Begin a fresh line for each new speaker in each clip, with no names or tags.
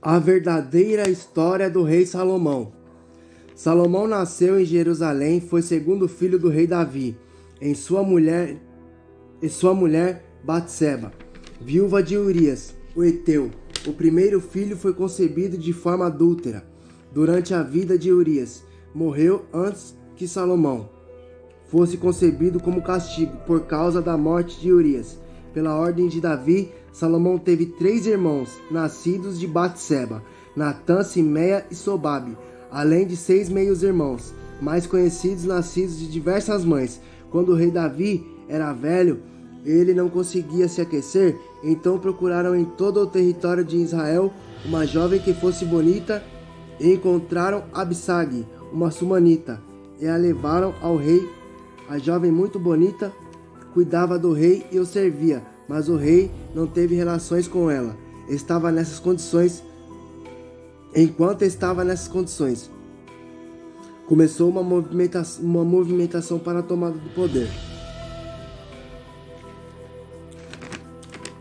A verdadeira história do rei Salomão. Salomão nasceu em Jerusalém, foi segundo filho do rei Davi, em sua mulher Batseba, viúva de Urias, o heteu. O primeiro filho foi concebido de forma adúltera. Durante a vida de Urias, morreu antes que Salomão fosse concebido como castigo por causa da morte de Urias. Pela ordem de Davi, Salomão teve 3 irmãos, nascidos de Batseba, Natã, Simeia e Sobabe, além de 6 meios-irmãos, mais conhecidos, nascidos de diversas mães. Quando o rei Davi era velho, ele não conseguia se aquecer, então procuraram em todo o território de Israel uma jovem que fosse bonita e encontraram Abisag, uma sumanita, e a levaram ao rei. A jovem, muito bonita, cuidava do rei e o servia, mas o rei não teve relações com ela. Enquanto estava nessas condições, começou uma movimentação para a tomada do poder.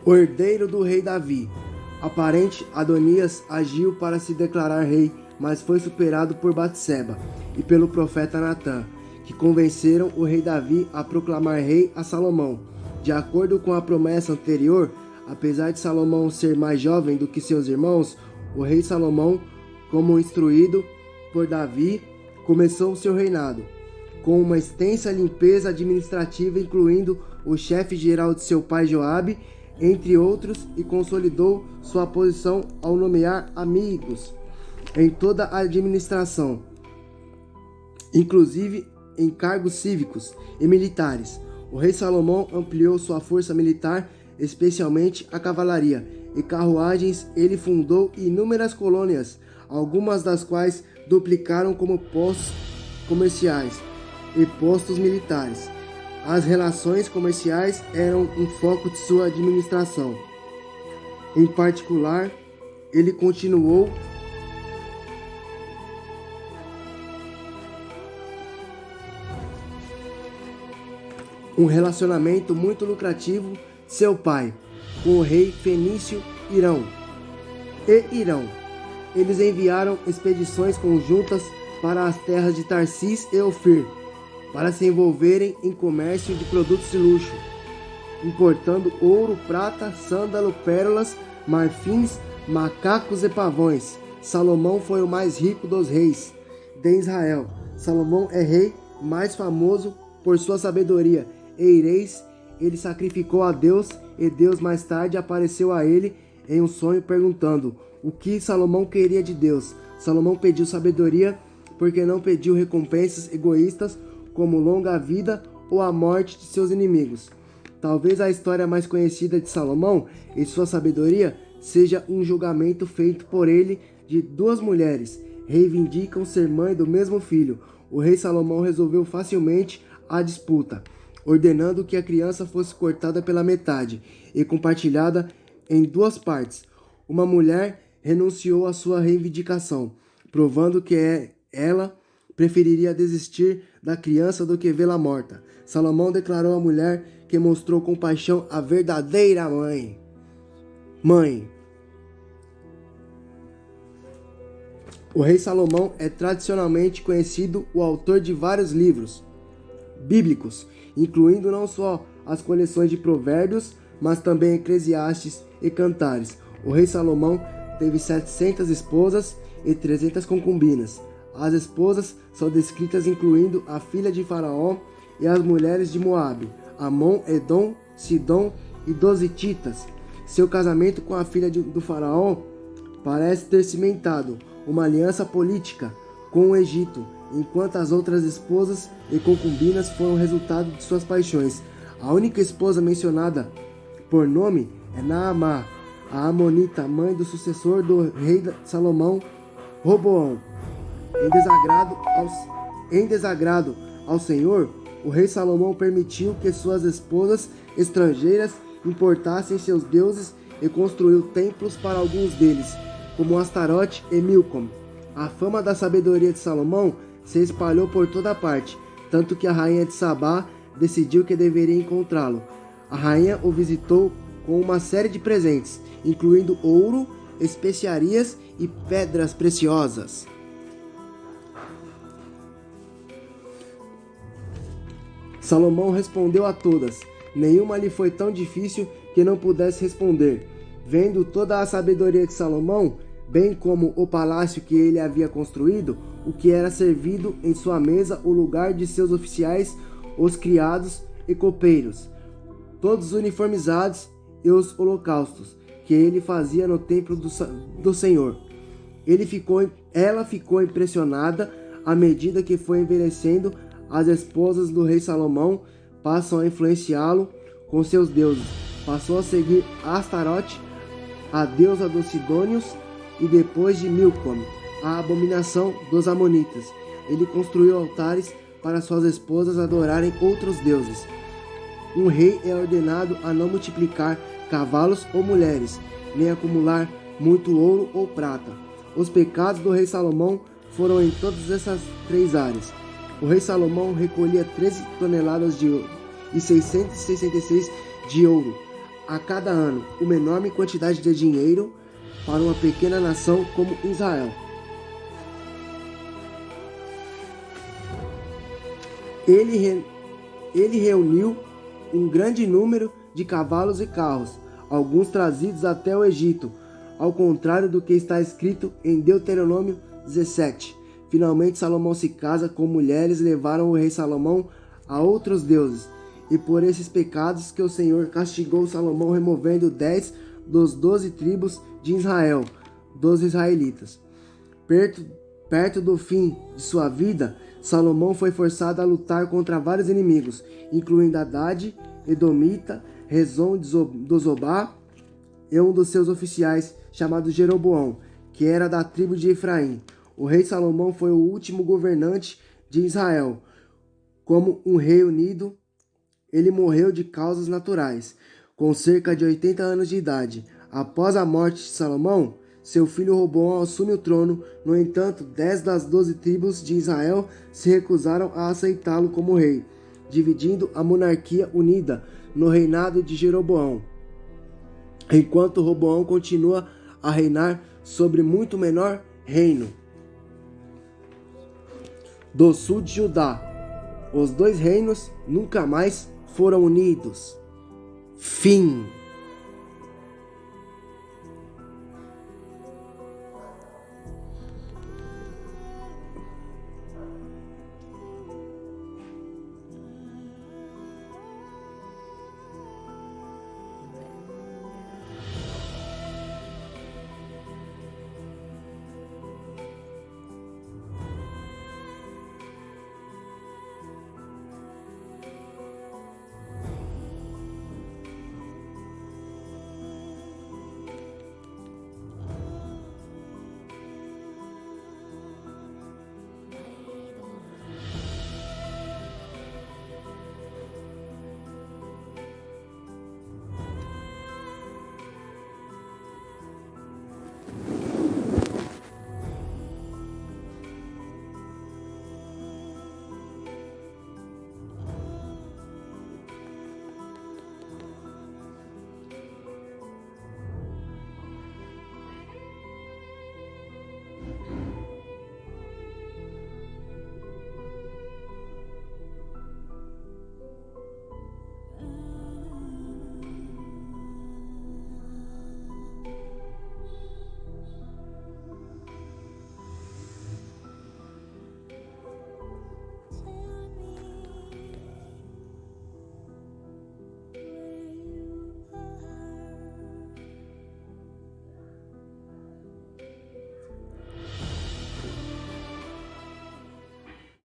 O herdeiro do rei Davi, aparente Adonias, agiu para se declarar rei, mas foi superado por Batseba e pelo profeta Natã, que convenceram o rei Davi a proclamar rei a Salomão. De acordo com a promessa anterior, apesar de Salomão ser mais jovem do que seus irmãos, o rei Salomão, como instruído por Davi, começou seu reinado com uma extensa limpeza administrativa, incluindo o chefe geral de seu pai Joabe, entre outros, e consolidou sua posição ao nomear amigos em toda a administração, inclusive em cargos cívicos e militares. O rei Salomão ampliou sua força militar, especialmente a cavalaria e carruagens. Ele fundou inúmeras colônias, algumas das quais duplicaram como postos comerciais e postos militares. As relações comerciais eram um foco de sua administração. Em particular, ele continuou um relacionamento muito lucrativo de seu pai com o rei fenício Irão. Eles enviaram expedições conjuntas para as terras de Tarsis e Ofir, para se envolverem em comércio de produtos de luxo, importando ouro, prata, sândalo, pérolas, marfins, macacos e pavões. Salomão foi o mais rico dos reis de Israel. Salomão é rei mais famoso por sua sabedoria. Ele sacrificou a Deus, e Deus mais tarde apareceu a ele em um sonho perguntando o que Salomão queria de Deus. Salomão pediu sabedoria porque não pediu recompensas egoístas como longa vida ou a morte de seus inimigos. Talvez a história mais conhecida de Salomão e sua sabedoria seja um julgamento feito por ele de 2 mulheres. Reivindicam ser mãe do mesmo filho. O rei Salomão resolveu facilmente a disputa, ordenando que a criança fosse cortada pela metade e compartilhada em 2 partes. Uma mulher renunciou à sua reivindicação, provando que ela preferiria desistir da criança do que vê-la morta. Salomão declarou à mulher que mostrou compaixão a verdadeira mãe. O rei Salomão é tradicionalmente conhecido o autor de vários livros bíblicos, incluindo não só as coleções de Provérbios, mas também Eclesiastes e Cantares. O rei Salomão teve 700 esposas e 300 concubinas. As esposas são descritas incluindo a filha de Faraó e as mulheres de Moabe, Amon, Edom, Sidom e dos hititas. Seu casamento com a filha do Faraó parece ter cimentado uma aliança política com o Egito, enquanto as outras esposas e concubinas foram resultado de suas paixões. A única esposa mencionada por nome é Naamá, a amonita, mãe do sucessor do rei Salomão, Roboão. Em desagrado ao Senhor, o rei Salomão permitiu que suas esposas estrangeiras importassem seus deuses e construiu templos para alguns deles, como Astarote e Milcom. A fama da sabedoria de Salomão se espalhou por toda parte, tanto que a rainha de Sabá decidiu que deveria encontrá-lo. A rainha o visitou com uma série de presentes, incluindo ouro especiarias e pedras preciosas. Salomão respondeu a todas. Nenhuma lhe foi tão difícil que não pudesse responder. Vendo toda a sabedoria de Salomão, bem como o palácio que ele havia construído, o que era servido em sua mesa, o lugar de seus oficiais, os criados e copeiros, todos uniformizados, e os holocaustos que ele fazia no templo do Senhor. Ela ficou impressionada à medida que foi envelhecendo. As esposas do rei Salomão passam a influenciá-lo com seus deuses. Passou a seguir Astarote, a deusa dos Sidônios, e depois de Milcom, a abominação dos Amonitas. Ele construiu altares para suas esposas adorarem outros deuses. Um rei é ordenado a não multiplicar cavalos ou mulheres, nem acumular muito ouro ou prata. Os pecados do rei Salomão foram em todas essas três áreas. O rei Salomão recolhia 13 toneladas de ouro e 666 de ouro a cada ano, uma enorme quantidade de dinheiro para uma pequena nação como Israel. Ele reuniu um grande número de cavalos e carros, alguns trazidos até o Egito, ao contrário do que está escrito em Deuteronômio 17. Finalmente Salomão se casa com mulheres e levaram o rei Salomão a outros deuses, e por esses pecados que o Senhor castigou Salomão, removendo 10 dos 12 tribos de Israel, dos israelitas. Perto do fim de sua vida, Salomão foi forçado a lutar contra vários inimigos, incluindo Hadad, Edomita, Rezon do Zobá e um dos seus oficiais, chamado Jeroboão, que era da tribo de Efraim. O rei Salomão foi o último governante de Israel. Como um rei unido, ele morreu de causas naturais, com cerca de 80 anos de idade. Após a morte de Salomão, seu filho Roboão assume o trono. No entanto, 10 das 12 tribos de Israel se recusaram a aceitá-lo como rei, dividindo a monarquia unida no reinado de Jeroboão, enquanto Roboão continua a reinar sobre muito menor reino. Do sul de Judá, os dois reinos nunca mais foram unidos. Fim.